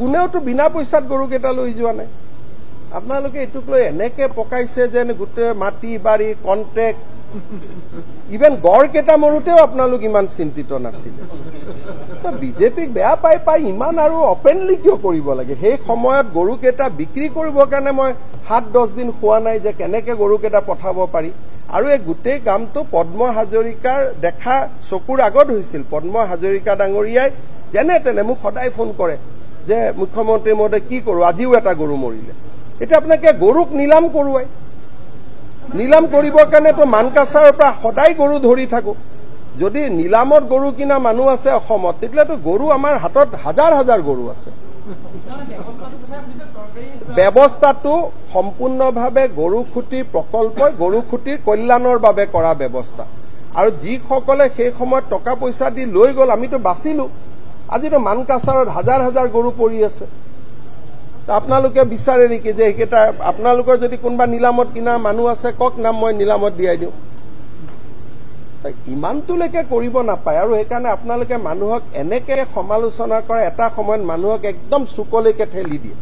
কোনেওতো বিনা পইচাত গৰুকেইটা লৈ যোৱা নাই। আপোনালোকে এইটোক লৈ এনেকে পকাইছে যেন গোটেই মাটি বাৰী কন্ট্ৰেক্ট ইভেন গড়কেইটা মৰোতেও আপোনালোক ইমান চিন্তিত নাছিলে। বিজেপিক বেয়া পাই পাই ইমান আৰু অপেনলি কিয় কৰিব লাগে? সেই সময়ত গৰুকেইটা বিক্ৰী কৰিবৰ কাৰণে মই 7-10 দিন খোৱা নাই যে কেনেকে গৰুকেইটা পঠাব পাৰি। আৰু এই গোটেই কামটো পদ্ম হাজৰিকাৰ দেখা চকুৰ আগত হৈছিল। পদ্ম হাজৰিকা ডাঙৰীয়াই যেনে তেনে মোক সদায় ফোন কৰে যে মুখ্যমন্ত্ৰী মহোদয় কি কৰো, আজিও এটা গৰু মৰিলে। এতিয়া আপোনাকে গৰুক নিলাম কৰোৱাই, নিলাম কৰিবৰ কাৰণেতো মানকাছাৰৰ পৰা সদায় গৰু ধৰি থাকো। যদি নিলামত গৰু কিনা মানুহ আছে অসমত, তেতিয়াতো গৰু আমাৰ হাতত হাজাৰ হাজাৰ গৰু আছে। ব্যৱস্থাটো সম্পূৰ্ণভাৱে গৰুখুটিৰ প্ৰকল্পই গৰুখুটিৰ কল্যাণৰ বাবে কৰা ব্যৱস্থা। আৰু যিসকলে সেই সময়ত টকা পইচা দি লৈ গ'ল, আমিতো বাচিলো। আজিতো মানকাছাৰত হাজাৰ হাজাৰ গৰু পৰি আছে। আপোনালোকে বিচাৰে নেকি যে এইকেইটা আপোনালোকৰ যদি কোনোবা নিলামত কিনা মানুহ আছে কওক নাম, মই নিলামত দিয়াই দিওঁ। ইমানটোলৈকে কৰিব নাপায়। আৰু সেইকাৰণে আপোনালোকে মানুহক এনেকে সমালোচনা কৰে, এটা সময়ত মানুহক একদম চুকলৈকে ঠেলি দিয়ে।